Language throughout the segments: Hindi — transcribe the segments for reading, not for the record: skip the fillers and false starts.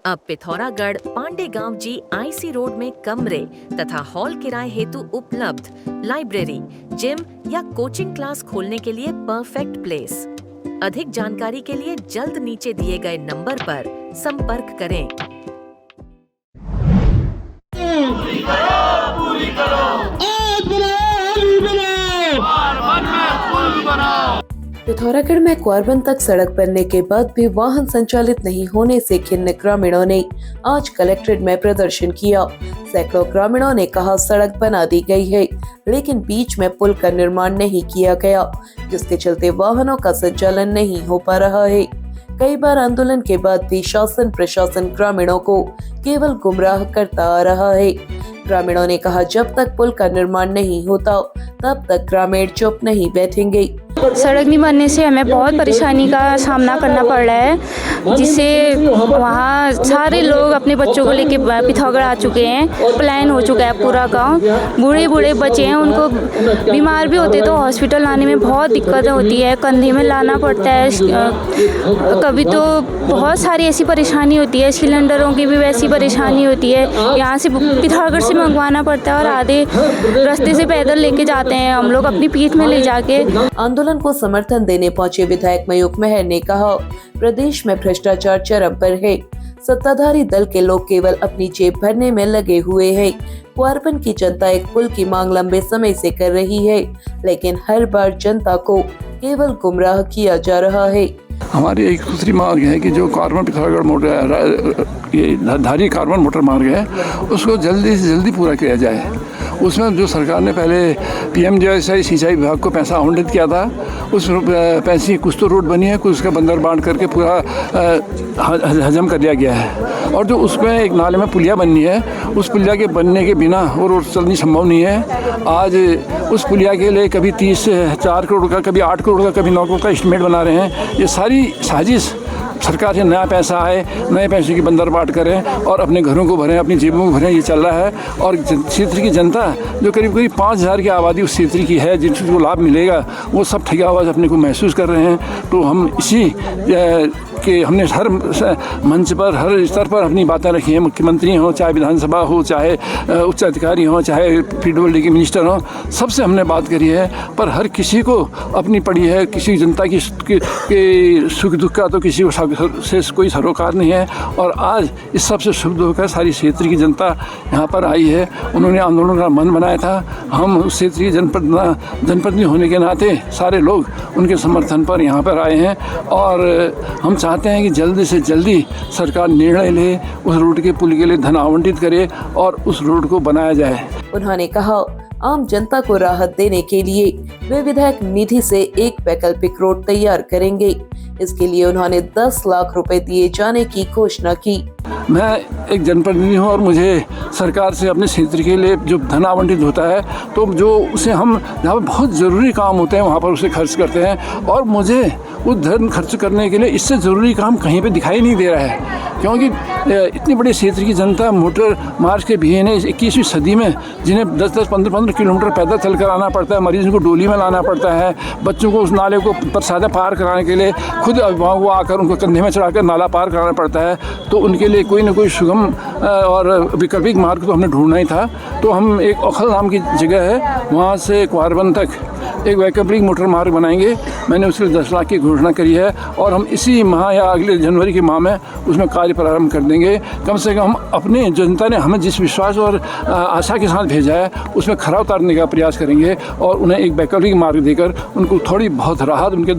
अब पिथौरागढ़ पांडे गांव GIC रोड में कमरे तथा हॉल किराए हेतु उपलब्ध, लाइब्रेरी, जिम या कोचिंग क्लास खोलने के लिए परफेक्ट प्लेस। अधिक जानकारी के लिए जल्द नीचे दिए गए नंबर पर संपर्क करें। पिथौरागढ़ में क्वारबन तक सड़क बनने के बाद भी वाहन संचालित नहीं होने से खिन्न ग्रामीणों ने आज कलेक्ट्रेट में प्रदर्शन किया। सैकड़ों ग्रामीणों ने कहा सड़क बना दी गई है, लेकिन बीच में पुल का निर्माण नहीं किया गया, जिसके चलते वाहनों का संचालन नहीं हो पा रहा है। कई बार आंदोलन के बाद भी शासन प्रशासन ग्रामीणों को केवल गुमराह करता आ रहा है। ग्रामीणों ने कहा जब तक पुल का निर्माण नहीं होता तब तक ग्रामीण चुप नहीं बैठेंगे। सड़क नहीं बनने से हमें बहुत परेशानी का सामना करना पड़ रहा है, जिससे वहाँ सारे लोग अपने बच्चों को लेके पिथौरागढ़ आ चुके हैं। पलायन हो चुका है पूरा गांव। बूढ़े बूढ़े बच्चे हैं, उनको बीमार भी होते तो हॉस्पिटल लाने में बहुत दिक्कत होती है, कंधे में लाना पड़ता है। कभी तो बहुत सारी ऐसी परेशानी होती है, सिलेंडरों की भी वैसी परेशानी होती है। यहाँ से पिथौरागढ़ से मंगवाना पड़ता है और आधे रास्ते से पैदल लेके जाते हैं हम लोग अपनी पीठ में ले जाके। आंदोलन को समर्थन देने पहुंचे विधायक मयूख मेहर ने कहा प्रदेश में भ्रष्टाचार चरम पर है। सत्ताधारी दल के लोग केवल अपनी जेब भरने में लगे हुए हैं। क्वारबन की जनता एक पुल की मांग लंबे समय से कर रही है, लेकिन हर बार जनता को केवल गुमराह किया जा रहा है। हमारी एक दूसरी मांग है कि जो क्वारबन पिथौरागढ़ मोटर ये धारी क्वारबन मोटर मार्ग है उसको जल्दी से जल्दी पूरा किया जाए। उसमें जो सरकार ने पहले PMGSI सिंचाई विभाग को पैसा आवंटित किया था, उस पैसे की कुछ तो रोड बनी है, कुछ उसका बंदर बांध करके पूरा हजम कर लिया गया है। और जो उसमें एक नाले में पुलिया बननी है, उस पुलिया के बनने के बिना वो रोड चलनी संभव नहीं है। आज उस पुलिया के लिए कभी 4 करोड़ का, कभी 8 करोड़ का, कभी 9 करोड़ का एस्टिमेट बना रहे हैं। ये सारी साजिश सरकार से नया पैसा आए, नए पैसे की बंदर बाट करें और अपने घरों को भरें, अपनी जेबों को भरें, ये चल रहा है। और क्षेत्र की जनता जो करीब 5000 की आबादी उस क्षेत्र की है, जिनको लाभ मिलेगा वो सब ठगा हुआ अपने को महसूस कर रहे हैं। तो हम इसी कि हमने हर मंच पर, हर स्तर पर अपनी बातें रखी हैं। मुख्यमंत्री हों, चाहे विधानसभा हो, चाहे उच्च अधिकारी हों, चाहे PWD के मिनिस्टर हों, सबसे हमने बात करी है। पर हर किसी को अपनी पड़ी है, किसी जनता की सुख दुख का तो किसी को से कोई सरोकार नहीं है। और आज इस सबसे सुख दुख का सारी क्षेत्र की जनता यहाँ पर आई है। उन्होंने आंदोलन का मन बनाया था। हम उस क्षेत्र की जनप्रतिनिधि होने के नाते सारे लोग उनके समर्थन पर यहाँ पर आए हैं और हम चाहते हैं कि जल्दी से जल्दी सरकार निर्णय ले, उस रोड के पुल के लिए धन आवंटित करे और उस रोड को बनाया जाए। उन्होंने कहा आम जनता को राहत देने के लिए वे विधायक निधि से एक वैकल्पिक रोड तैयार करेंगे। इसके लिए उन्होंने 10 लाख रुपए दिए जाने की घोषणा की। मैं एक जनप्रतिनिधि हूँ और मुझे सरकार से अपने क्षेत्र के लिए जो धन आवंटित होता है तो जो उसे हम जहाँ पर बहुत ज़रूरी काम होते हैं वहाँ पर उसे खर्च करते हैं। और मुझे उस धन खर्च करने के लिए इससे ज़रूरी काम कहीं पे दिखाई नहीं दे रहा है, क्योंकि इतनी बड़ी क्षेत्र की जनता मोटर मार्ग के भी ने 21वीं सदी में जिन्हें 10-10, 15-15 किलोमीटर पैदल चल कर आना पड़ता है, मरीज़ को डोली में लाना पड़ता है, बच्चों को उस नाले को प्रसादा पार कराने के लिए खुद अभिभावकों को आकर उनको कंधे में चढ़ाकर नाला पार कराना पड़ता है। तो उनके लिए कोई ना कोई सुगम और वैकल्पिक मार्ग तो हमने ढूंढना ही था। तो हम एक ओखल नाम की जगह है, वहाँ से क्वारबन तक एक वैकल्पिक मोटर मार्ग बनाएंगे। मैंने उसके लिए 10 लाख की घोषणा करी है और हम इसी माह या अगले जनवरी के माह में उसमें कार्य प्रारंभ कर देंगे। कम से कम अपने जनता ने हमें जिस विश्वास और आशा के साथ भेजा है उसमें खरा उतारने का प्रयास करेंगे और उन्हें एक वैकल्पिक मार्ग देकर उनको थोड़ी बहुत राहत, उनके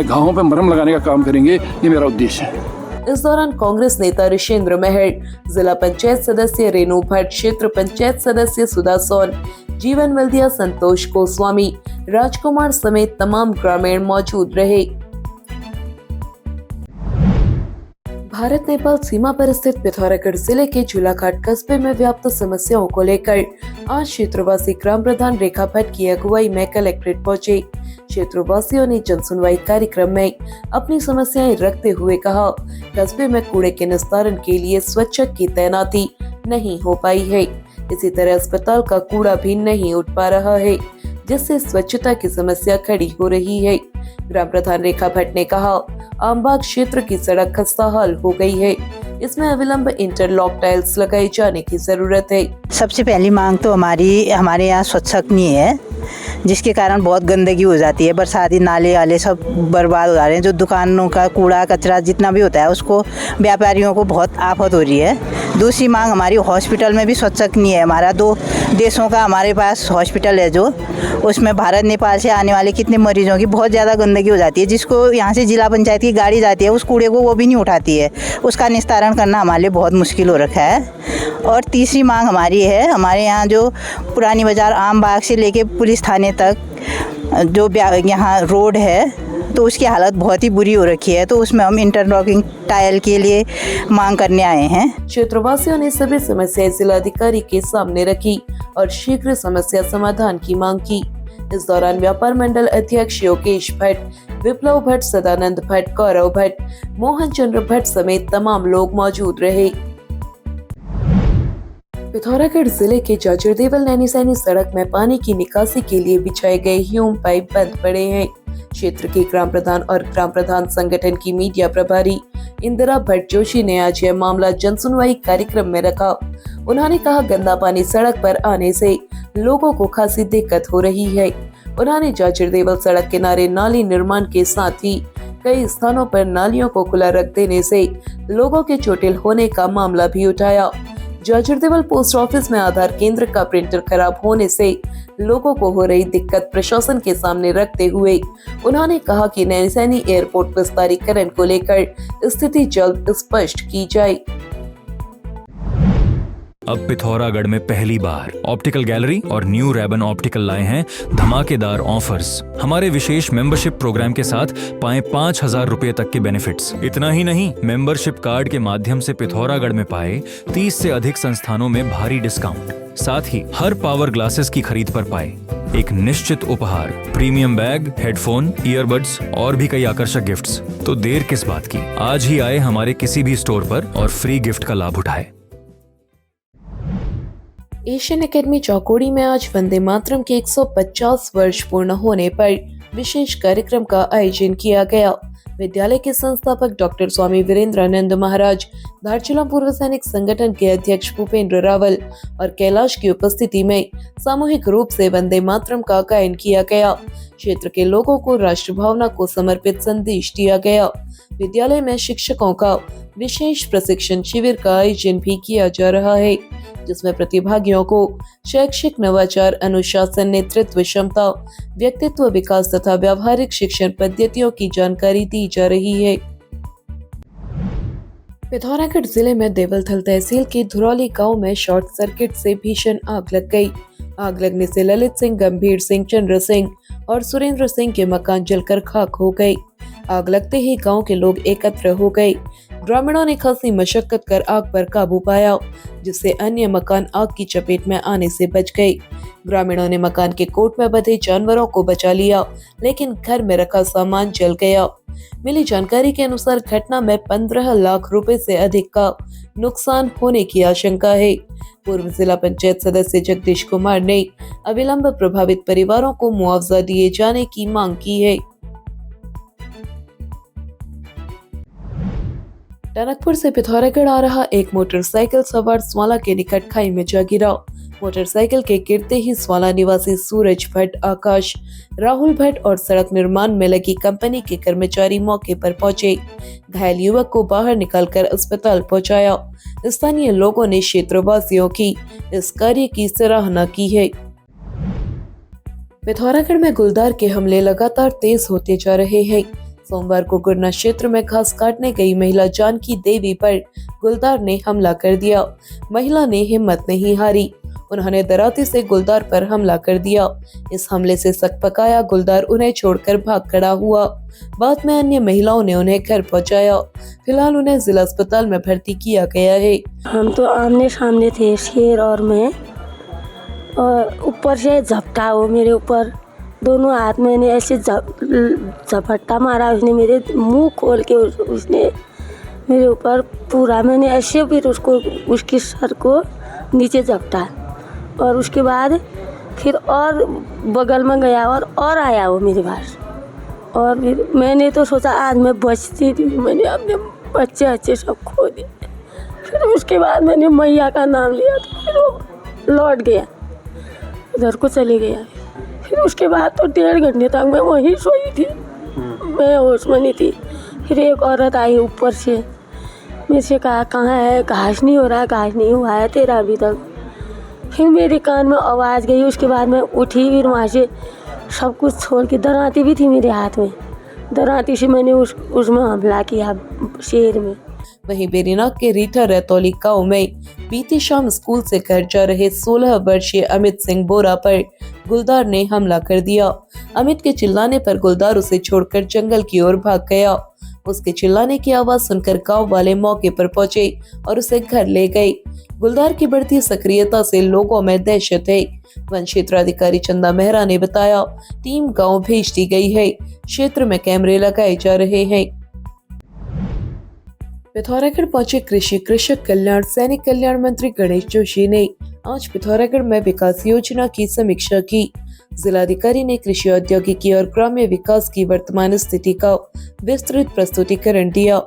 घावों पर मरहम लगाने का काम करेंगे। ये मेरा उद्देश्य है। इस दौरान कांग्रेस नेता ऋषेंद्र मेहर, जिला पंचायत सदस्य रेणु भट्ट, क्षेत्र पंचायत सदस्य सुधा सोन, जीवन वल्दिया, संतोष गोस्वामी, राजकुमार समेत तमाम ग्रामीण मौजूद रहे। भारत नेपाल सीमा पर स्थित पिथौरागढ़ जिले के झूलाघाट कस्बे में व्याप्त समस्याओं को लेकर आज क्षेत्रवासी ग्राम प्रधान रेखा भट्ट की अगुवाई में कलेक्ट्रेट पहुंचे। क्षेत्रवासियों ने जन सुनवाई कार्यक्रम में अपनी समस्याएं रखते हुए कहा, कस्बे में कूड़े के निस्तारण के लिए स्वच्छक की तैनाती नहीं हो पाई है। इसी तरह अस्पताल का कूड़ा भी नहीं उठ पा रहा है, जिससे स्वच्छता की समस्या खड़ी हो रही है। ग्राम प्रधान रेखा भट्ट ने कहा, आमबाग क्षेत्र की सड़क खस्ताहाल हो गई है। इसमें अविलंब इंटरलॉक टाइल्स लगाई जाने की जरूरत है। सबसे पहली मांग तो हमारे यहाँ स्वच्छता है, जिसके कारण बहुत गंदगी हो जाती है। बरसाती नाले वाले सब बर्बाद हो जा रहे हैं। जो दुकानों का कूड़ा कचरा जितना भी होता है उसको व्यापारियों को बहुत आफत हो रही है। दूसरी मांग हमारी हॉस्पिटल में भी स्वच्छता है। हमारा 2 देशों का हमारे पास हॉस्पिटल है, जो उसमें भारत नेपाल से आने वाले कितने मरीजों की बहुत ज़्यादा गंदगी हो जाती है, जिसको यहाँ से जिला पंचायत की गाड़ी जाती है, उस कूड़े को वो भी नहीं उठाती है। उसका निस्तारण करना हमारे लिए बहुत मुश्किल हो रखा है। और तीसरी मांग हमारी है, हमारे यहाँ जो पुरानी बाज़ार आम बाग से लेके पुलिस थाने तक जो यहाँ रोड है तो उसकी हालत बहुत ही बुरी हो रखी है, तो उसमें हम इंटरलॉकिंग टाइल के लिए मांग करने आए हैं। क्षेत्रवासियों ने सभी समस्याएं जिलाधिकारी के सामने रखी और शीघ्र समस्या समाधान की मांग की। इस दौरान व्यापार मंडल अध्यक्ष योगेश भट्ट, विप्लव भट्ट, सदानंद भट्ट, गौरव भट्ट, मोहन चंद्र भट्ट समेत तमाम लोग मौजूद रहे। पिथौरागढ़ जिले के जाजरदेवल नैनीसैनी सड़क में पानी की निकासी के लिए बिछाए गए ह्यूम पाइप बंद पड़े हैं। क्षेत्र के ग्राम प्रधान और ग्राम प्रधान संगठन की मीडिया प्रभारी इंदिरा भट्ट जोशी ने आज यह मामला जनसुनवाई कार्यक्रम में रखा। उन्होंने कहा, गंदा पानी सड़क पर आने से लोगों को खासी दिक्कत हो रही है। उन्होंने जाजरदेवल सड़क किनारे नाली निर्माण के साथ ही कई स्थानों पर नालियों को खुला रख देने से लोगों के चोटिल होने का मामला भी उठाया। जाजरदेवल पोस्ट ऑफिस में आधार केंद्र का प्रिंटर खराब होने से लोगों को हो रही दिक्कत प्रशासन के सामने रखते हुए उन्होंने कहा कि नैनीसैनी एयरपोर्ट विस्तारीकरण को लेकर स्थिति जल्द स्पष्ट की जाए। अब पिथौरागढ़ में पहली बार ऑप्टिकल गैलरी और न्यू रेबन ऑप्टिकल लाए हैं धमाकेदार ऑफर्स। हमारे विशेष मेंबरशिप प्रोग्राम के साथ पाएं 5,000 रुपए तक के बेनिफिट्स। इतना ही नहीं, मेंबरशिप कार्ड के माध्यम से पिथौरागढ़ में पाए 30 से अधिक संस्थानों में भारी डिस्काउंट। साथ ही हर पावर ग्लासेस की खरीद पर पाए एक निश्चित उपहार, प्रीमियम बैग, हेडफोन, ईयरबड्स और भी कई आकर्षक गिफ्ट्स। तो देर किस बात की, आज ही आए हमारे किसी भी स्टोर पर और फ्री गिफ्ट का लाभ उठाए। एशियन एकेडमी चौकोड़ी में आज वंदे मातरम के 150 वर्ष पूर्ण होने पर विशेष कार्यक्रम का आयोजन किया गया। विद्यालय के संस्थापक डॉक्टर स्वामी वीरेंद्रानंद महाराज, धारचूला पूर्व सैनिक संगठन के अध्यक्ष भूपेंद्र रावल और कैलाश की उपस्थिति में सामूहिक रूप से वंदे मातरम का गायन किया गया। क्षेत्र के लोगों को राष्ट्र भावना को समर्पित संदेश दिया गया। विद्यालय में शिक्षकों का विशेष प्रशिक्षण शिविर का आयोजन भी किया जा रहा है, जिसमें प्रतिभागियों को शैक्षिक नवाचार, अनुशासन, नेतृत्व क्षमता, व्यक्तित्व विकास तथा व्यावहारिक शिक्षण पद्धतियों की जानकारी दी जा रही है। पिथौरागढ़ जिले में देवलथल तहसील के धुरौली गांव में शॉर्ट सर्किट से भीषण आग लग गई। आग लगने से ललित सिंह, गंभीर सिंह, चंद्र सिंह और सुरेंद्र सिंह के मकान जलकर खाक हो गए। आग लगते ही गांव के लोग एकत्र हो गए। ग्रामीणों ने खासी मशक्कत कर आग पर काबू पाया, जिससे अन्य मकान आग की चपेट में आने से बच गए। ग्रामीणों ने मकान के कोट में बंधे जानवरों को बचा लिया, लेकिन घर में रखा सामान जल गया। मिली जानकारी के अनुसार घटना में 15 लाख रुपए से अधिक का नुकसान होने की आशंका है। पूर्व जिला पंचायत सदस्य जगदीश कुमार ने अविलंब प्रभावित परिवारों को मुआवजा दिए जाने की मांग की है। टनकपुर से पिथौरागढ़ आ रहा एक मोटरसाइकिल सवार स्वाला के निकट खाई में जा गिरा। मोटरसाइकिल के गिरते ही स्वाला निवासी सूरज भट्ट, आकाश, राहुल भट्ट और सड़क निर्माण में लगी कंपनी के कर्मचारी मौके पर पहुंचे। घायल युवक को बाहर निकालकर अस्पताल पहुंचाया। स्थानीय लोगों ने क्षेत्रवासियों की इस कार्य की सराहना की है। पिथौरागढ़ में गुलदार के हमले लगातार तेज होते जा रहे हैं। सोमवार को गुरना क्षेत्र में घास काटने गई महिला जानकी देवी पर गुलदार ने हमला कर दिया। महिला ने हिम्मत नहीं हारी, उन्होंने दराती से गुलदार पर हमला कर दिया। इस हमले से सकपकाया गुलदार उन्हें छोड़कर भाग खड़ा हुआ। बाद में अन्य महिलाओं ने उन्हें घर पहुंचाया। फिलहाल उन्हें जिला अस्पताल में भर्ती किया गया है। हम तो आमने सामने थे, शेर और मैं, और ऊपर से झपटा वो मेरे ऊपर, दोनों हाथ मैंने ऐसे झपट्टा मारा। उसने मेरे मुंह खोल के उसने मेरे ऊपर पूरा, मैंने ऐसे फिर उसको उसके सर को नीचे झपटा और उसके बाद फिर और बगल में गया और आया वो मेरे पास। और फिर मैंने तो सोचा आज मैं बचती थी, मैंने अपने बच्चे सब खो दिए। फिर उसके बाद मैंने मैया का नाम लिया तो फिर वो लौट गया, उधर को चले गया। फिर उसके बाद तो 1.5 घंटे तक मैं वहीं सोई थी, मैं होश में नहीं थी। फिर एक औरत आई ऊपर से, मेरे से कहा कहाँ है, घास नहीं हो रहा, घास नहीं हुआ है तेरा अभी तक। फिर मेरे कान में आवाज़ गई, उसके बाद मैं उठी, फिर वहाँ से सब कुछ छोड़ के दराती भी थी मेरे हाथ में, दराती से मैंने उसमें हमला किया शेर में। वहीं बेरीनाग के रीठा रतौली गांव में बीती शाम स्कूल से घर जा रहे 16 वर्षीय अमित सिंह बोरा पर गुलदार ने हमला कर दिया। अमित के चिल्लाने पर गुलदार उसे छोड़कर जंगल की ओर भाग गया। उसके चिल्लाने की आवाज सुनकर गांव वाले मौके पर पहुंचे और उसे घर ले गए। गुलदार की बढ़ती सक्रियता से लोगों में दहशत है। वन क्षेत्राधिकारी चंदा मेहरा ने बताया, टीम गांव भेज दी गई है, क्षेत्र में कैमरे लगाए जा रहे हैं। पिथौरागढ़ पहुंचे कृषि कृषक कल्याण सैनिक कल्याण मंत्री गणेश जोशी ने आज पिथौरागढ़ में विकास योजना की समीक्षा की। जिलाधिकारी ने कृषि औद्योगिकी और ग्राम्य विकास की वर्तमान स्थिति का विस्तृत प्रस्तुतिकरण दिया।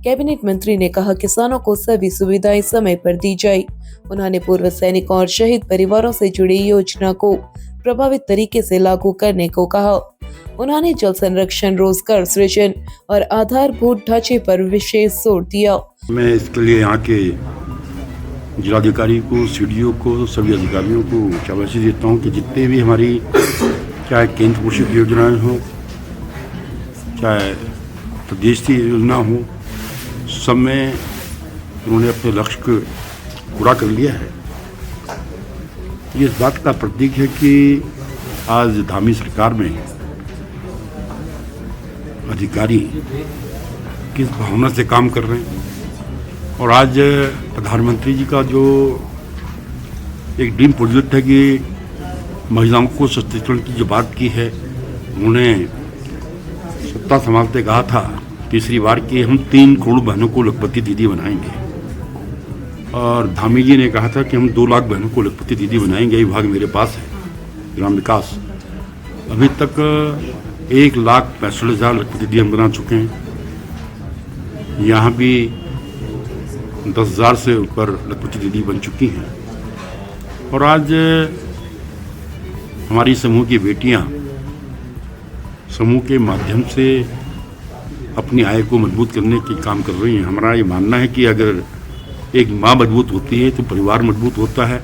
कैबिनेट मंत्री ने कहा, किसानों को सभी सुविधाएं समय पर दी जाए। उन्होंने पूर्व सैनिकों और शहीद परिवारों से जुड़ी योजना को प्रभावित तरीके से लागू करने को कहा। उन्होंने जल संरक्षण, रोजगार सृजन और आधारभूत ढांचे पर विशेष जोर दिया। मैं इसके लिए यहाँ के जिलाधिकारी को, सीडीओ को, सभी अधिकारियों को शाबाशी देता हूँ कि जितने भी हमारी चाहे केंद्र पोषित योजनाएं हो, चाहे प्रदेश की योजना हो, सब में उन्होंने अपने लक्ष्य को पूरा कर लिया है। ये इस बात का प्रतीक है कि आज धामी सरकार में अधिकारी किस भावना से काम कर रहे हैं। और आज प्रधानमंत्री जी का जो एक ड्रीम प्रोजेक्ट है कि महिलाओं को सशक्तिकरण की जो बात की है, उन्होंने सत्ता संभालते कहा था तीसरी बार कि हम 3 करोड़ बहनों को लखपति दीदी बनाएंगे। और धामी जी ने कहा था कि हम 2 लाख बहनों को लखपति दीदी बनाएंगे। विभाग मेरे पास है, ग्राम विकास। अभी तक 1,65,000 लखपति दीदी हम बना चुके हैं। यहाँ भी 10,000 से ऊपर लखपति दीदी बन चुकी हैं। और आज हमारी समूह की बेटियां समूह के माध्यम से अपनी आय को मजबूत करने के काम कर रही हैं। हमारा ये मानना है कि अगर एक माँ मजबूत होती है तो परिवार मजबूत होता है।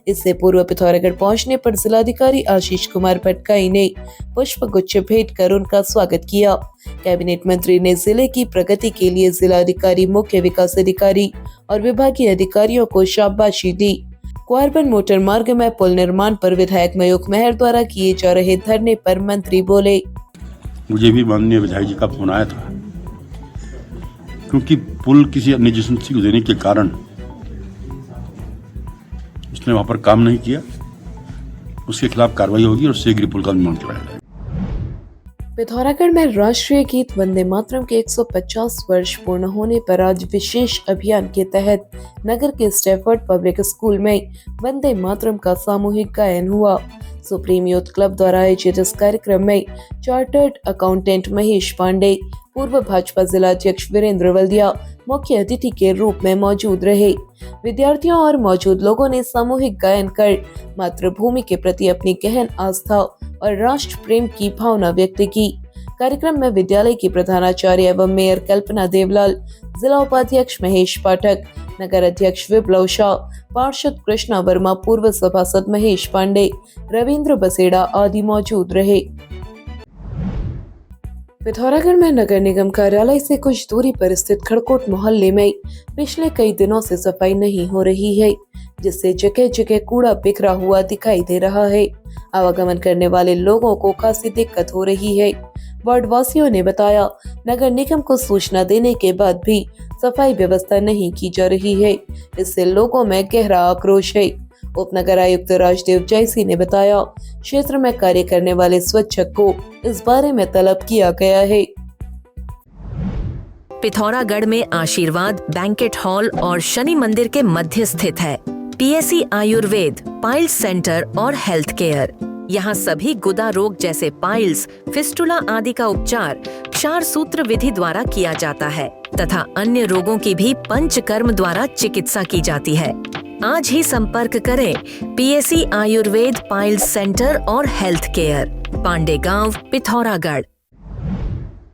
इससे पूर्व पिथौरागढ़ पहुंचने पर जिलाधिकारी आशीष कुमार भटकाई ने पुष्प गुच्छ भेंट कर उनका स्वागत किया। कैबिनेट मंत्री ने जिले की प्रगति के लिए जिलाधिकारी, मुख्य विकास अधिकारी और विभागीय अधिकारियों को शाबाशी दी। क्वार्बन मोटर मार्ग में पुल निर्माण पर विधायक मयूख मेहर द्वारा किए जा रहे धरने पर मंत्री बोले, मुझे भी माननीय विधायक जी का फोन आया था, क्योंकि पुल किसी अन्य एजेंसी को देने के कारण उसने वहां पर काम नहीं किया, उसके खिलाफ कार्रवाई होगी और शीघ्र पुल का निर्माण कराया जाएगा। पिथौरागढ़ में राष्ट्रीय गीत वंदे मातरम के 150 वर्ष पूर्ण होने पर आज विशेष अभियान के तहत नगर के स्टैफर्ड पब्लिक स्कूल में वंदे मातरम का सामूहिक गायन हुआ। सुप्रीम यूथ क्लब द्वारा आयोजित इस कार्यक्रम में चार्टर्ड अकाउंटेंट महेश पांडे, पूर्व भाजपा जिलाध्यक्ष वीरेंद्र वल्दिया मुख्य अतिथि के रूप में मौजूद रहे। विद्यार्थियों और मौजूद लोगों ने सामूहिक गायन कर मातृभूमि के प्रति अपनी गहन आस्था और राष्ट्र प्रेम की भावना व्यक्त की। कार्यक्रम में विद्यालय की प्रधानाचार्य एवं मेयर कल्पना देवलाल, जिला उपाध्यक्ष महेश पाठक, नगर अध्यक्ष विप्लव शाह, पार्षद कृष्णा वर्मा, पूर्व सभासद महेश पांडे, रविंद्र बसेड़ा आदि मौजूद रहे। पिथौरागढ़ में नगर निगम कार्यालय से कुछ दूरी पर स्थित खड़कोट मोहल्ले में पिछले कई दिनों से सफाई नहीं हो रही है, जिससे जगह जगह कूड़ा बिखरा हुआ दिखाई दे रहा है। आवागमन करने वाले लोगों को खासी दिक्कत हो रही है। वार्ड वासियों ने बताया, नगर निगम को सूचना देने के बाद भी सफाई व्यवस्था नहीं की जा रही है। इससे लोगों में गहरा आक्रोश है। उपनगर आयुक्त राजदेव जैसी ने बताया, क्षेत्र में कार्य करने वाले स्वच्छक को इस बारे में तलब किया गया है। पिथौरागढ़ में आशीर्वाद बैंकेट हॉल और शनि मंदिर के मध्य स्थित है। पीएससी आयुर्वेद, पाइल्स सेंटर और हेल्थ केयर। यहाँ सभी गुदा रोग जैसे पाइल्स, फिस्टुला आदि का उपचार क्षार सूत्र विधि द्वारा किया जाता है तथा अन्य रोगों की भी पंचकर्म द्वारा चिकित्सा की जाती है। आज ही संपर्क करें पीएसी आयुर्वेद पाइल्स सेंटर और हेल्थ केयर, पांडे गांव, पिथौरागढ़।